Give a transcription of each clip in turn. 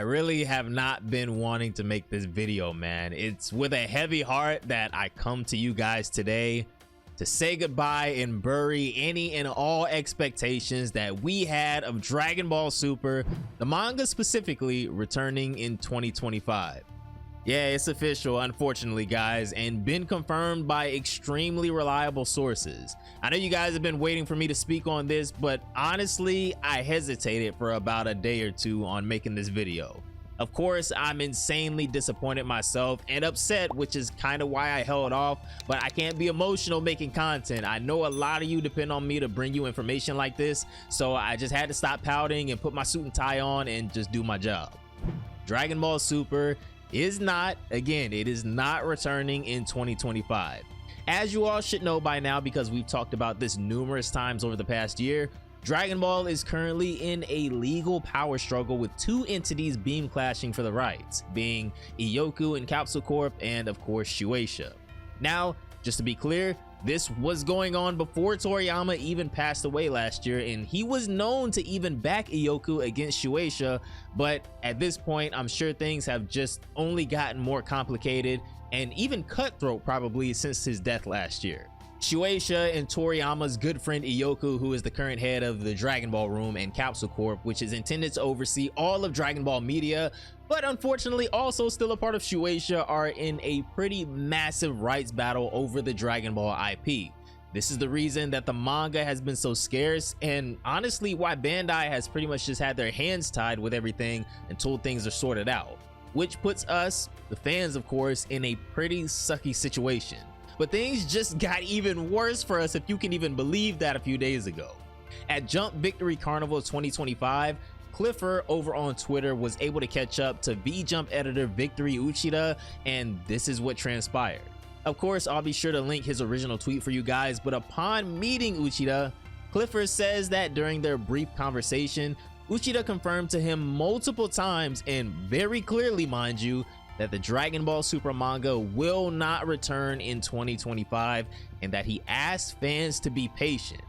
really have not been wanting to make this video, man. It's with a heavy heart that I come to you guys today to say goodbye and bury any and all expectations that we had of Dragon Ball Super, the manga specifically, returning in 2025. Yeah, it's official, unfortunately, guys, and been confirmed by extremely reliable sources. I know you guys have been waiting for me to speak on this, but honestly, I hesitated for about a day or two on making this video. Of course, I'm insanely disappointed myself and upset, which is kind of why I held off, but I can't be emotional making content. I know a lot of you depend on me to bring you information like this, so I just had to stop pouting and put my suit and tie on and just do my job. Dragon Ball Super is not, again, it is not returning in 2025. As you all should know by now, because we've talked about this numerous times over the past year, Dragon Ball is currently in a legal power struggle with two entities beam clashing for the rights, being Iyoku and Capsule Corp and of course Shueisha. Now, just to be clear, this was going on before Toriyama even passed away last year, and he was known to even back Iyoku against Shueisha, but at this point I'm sure things have just only gotten more complicated and even cutthroat probably since his death last year. Shueisha and Toriyama's good friend Iyoku, who is the current head of the Dragon Ball Room and Capsule Corp, which is intended to oversee all of Dragon Ball media, but unfortunately also still a part of Shueisha, are in a pretty massive rights battle over the Dragon Ball IP. This is the reason that the manga has been so scarce, and honestly why Bandai has pretty much just had their hands tied with everything until things are sorted out, which puts us, the fans of course, in a pretty sucky situation. But things just got even worse for us, if you can even believe that, a few days ago. At Jump Victory Carnival 2025, Clifford over on Twitter was able to catch up to V-Jump editor Victory Uchida, and this is what transpired. Of course, I'll be sure to link his original tweet for you guys, but upon meeting Uchida, Clifford says that during their brief conversation, Uchida confirmed to him multiple times, and very clearly mind you, that the Dragon Ball Super manga will not return in 2025 and that he asked fans to be patient.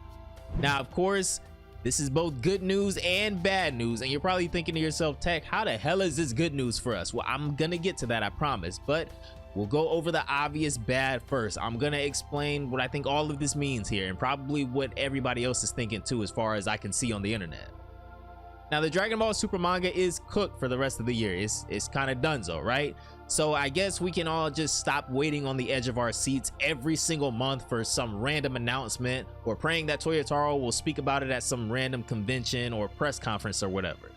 Now, of course, this is both good news and bad news, and you're probably thinking to yourself, Tech, how the hell is this good news for us? Well, I'm gonna get to that, I promise, but we'll go over the obvious bad first. I'm gonna explain what I think all of this means here, and probably what everybody else is thinking too, as far as I can see on the internet. Now, the Dragon Ball Super manga is cooked for the rest of the year. It's kind of donezo, right? So I guess we can all just stop waiting on the edge of our seats every single month for some random announcement, or praying that Toyotaro will speak about it at some random convention or press conference or whatever.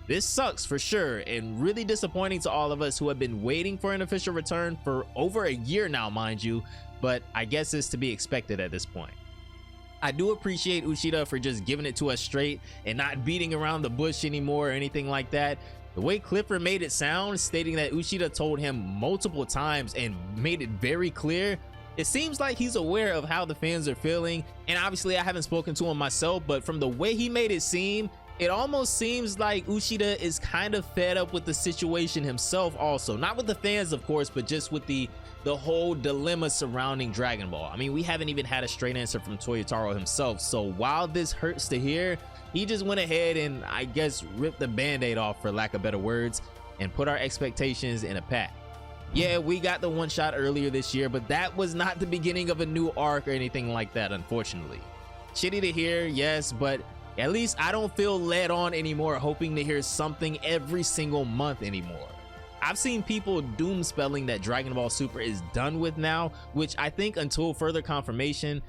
This sucks for sure, and really disappointing to all of us who have been waiting for an official return for over a year now, mind you, but I guess it's to be expected at this point. I do appreciate Uchida for just giving it to us straight and not beating around the bush anymore or anything like that. The way Clifford made it sound, stating that Uchida told him multiple times and made it very clear, it seems like he's aware of how the fans are feeling. And obviously I haven't spoken to him myself, but from the way he made it seem, it almost seems like Uchida is kind of fed up with the situation himself also. Not with the fans, of course, but just with the whole dilemma surrounding Dragon Ball. I mean, we haven't even had a straight answer from Toyotaro himself. So while this hurts to hear, he just went ahead and I guess ripped the band-aid off, for lack of better words, and put our expectations in a pack. Yeah, we got the one shot earlier this year, but that was not the beginning of a new arc or anything like that, unfortunately. Shitty to hear, yes, but at least I don't feel led on anymore hoping to hear something every single month anymore. I've seen people doom spelling that Dragon Ball Super is done with now, which I think until further confirmation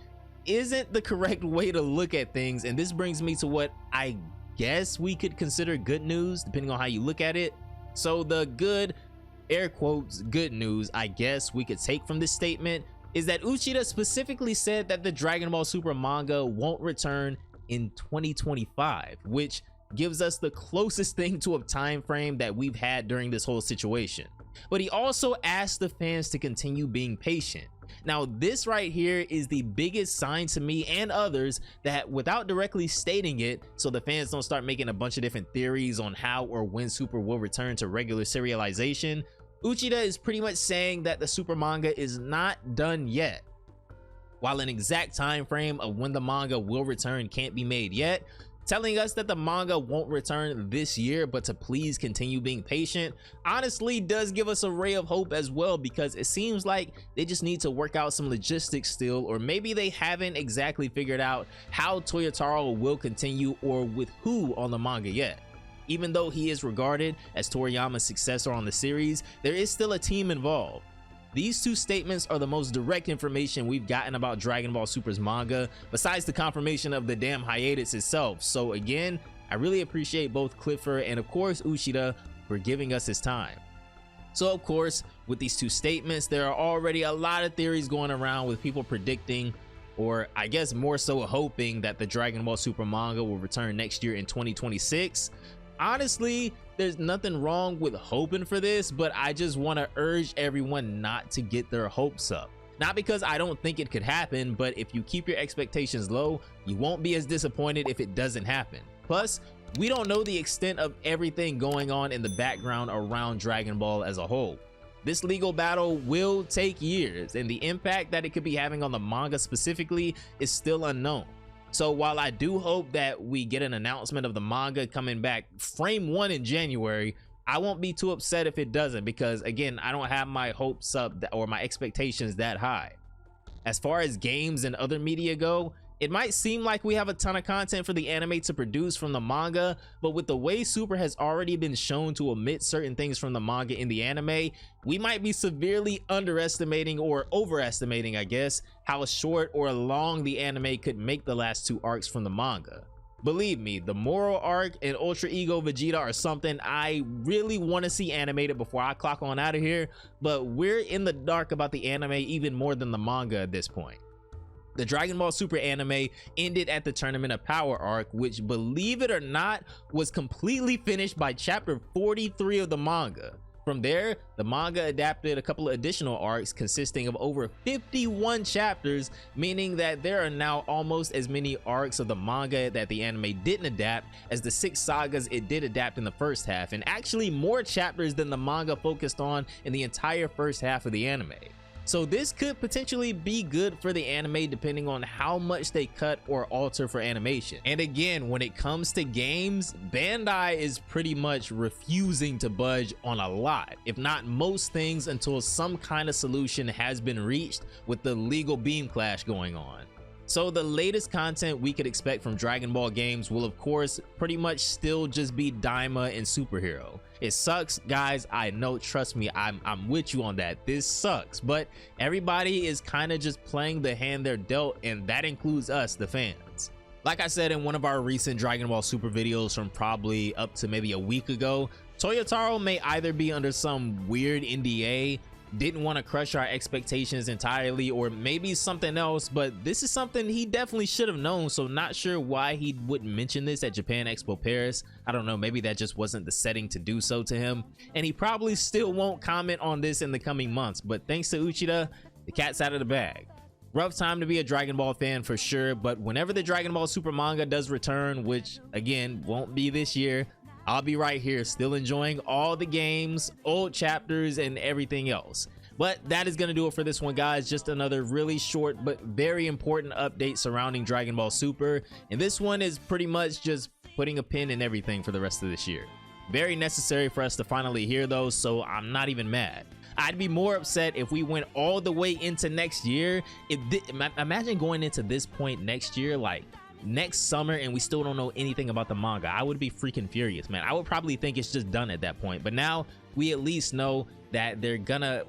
isn't the correct way to look at things, and this brings me to what I guess we could consider good news, depending on how you look at it. So the good, air quotes, good news I guess we could take from this statement is that Uchida specifically said that the Dragon Ball Super manga won't return in 2025, which gives us the closest thing to a time frame that we've had during this whole situation. But he also asked the fans to continue being patient. Now, this right here is the biggest sign to me and others that, without directly stating it, so the fans don't start making a bunch of different theories on how or when Super will return to regular serialization, Uchida is pretty much saying that the Super manga is not done yet. While an exact time frame of when the manga will return can't be made yet, telling us that the manga won't return this year, but to please continue being patient, honestly does give us a ray of hope as well, because it seems like they just need to work out some logistics still, or maybe they haven't exactly figured out how Toyotaro will continue or with who on the manga yet. Even though he is regarded as Toriyama's successor on the series, there is still a team involved. These two statements are the most direct information we've gotten about Dragon Ball Super's manga, besides the confirmation of the damn hiatus itself. So again, I really appreciate both Clifford and of course Uchida for giving us his time. So of course, with these two statements, there are already a lot of theories going around with people predicting, or I guess more so hoping, that the Dragon Ball Super manga will return next year in 2026. Honestly, there's nothing wrong with hoping for this, but I just want to urge everyone not to get their hopes up. Not because I don't think it could happen, but if you keep your expectations low, you won't be as disappointed if it doesn't happen. Plus, we don't know the extent of everything going on in the background around Dragon Ball as a whole. This legal battle will take years, and the impact that it could be having on the manga specifically is still unknown. So while I do hope that we get an announcement of the manga coming back frame 1 in January, I won't be too upset if it doesn't, because again, I don't have my hopes up or my expectations that high. As far as games and other media go, it might seem like we have a ton of content for the anime to produce from the manga, but with the way Super has already been shown to omit certain things from the manga in the anime, we might be severely underestimating, or overestimating I guess, how short or long the anime could make the last 2 arcs from the manga. Believe me, the Moral arc and Ultra Ego Vegeta are something I really want to see animated before I clock on out of here, but we're in the dark about the anime even more than the manga at this point. The Dragon Ball Super anime ended at the Tournament of Power arc, which, believe it or not, was completely finished by chapter 43 of the manga. From there, the manga adapted a couple of additional arcs consisting of over 51 chapters, meaning that there are now almost as many arcs of the manga that the anime didn't adapt as the 6 sagas it did adapt in the first half, and actually more chapters than the manga focused on in the entire first half of the anime. So this could potentially be good for the anime depending on how much they cut or alter for animation. And again, when it comes to games, Bandai is pretty much refusing to budge on a lot, if not most things, until some kind of solution has been reached with the legal beam clash going on. So the latest content we could expect from Dragon Ball games will of course pretty much still just be Daima and Superhero. It sucks, guys, I know, trust me, I'm with you on that. This sucks, but everybody is kind of just playing the hand they're dealt, and that includes us, the fans. Like I said in one of our recent Dragon Ball Super videos from probably up to maybe a week ago, Toyotaro may either be under some weird NDA, didn't want to crush our expectations entirely, or maybe something else, but this is something he definitely should have known, so not sure why he wouldn't mention this at Japan Expo Paris. I don't know, maybe that just wasn't the setting to do so to him, and he probably still won't comment on this in the coming months, but thanks to Uchida, the cat's out of the bag. Rough time to be a Dragon Ball fan for sure, but whenever the Dragon Ball Super manga does return, which again won't be this year, I'll be right here still enjoying all the games, old chapters, and everything else. But that is going to do it for this one, guys. Just another really short but very important update surrounding Dragon Ball Super, and this one is pretty much just putting a pin in everything for the rest of this year. Very necessary for us to finally hear those, so I'm not even mad. I'd be more upset if we went all the way into next year. Imagine going into this point next year, like next summer, and we still don't know anything about the manga. I would be freaking furious, man. I would probably think it's just done at that point, but now we at least know that they're gonna,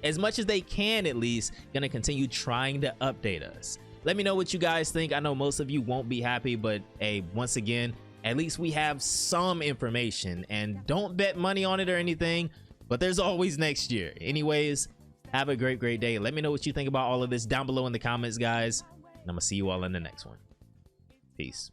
as much as they can at least, gonna continue trying to update us. Let me know what you guys think. I know most of you won't be happy, but hey, once again, at least we have some information, and don't bet money on it or anything, but there's always next year. Anyways, have a great day. Let me know what you think about all of this down below in the comments, guys, and I'm gonna see you all in the next one. Peace.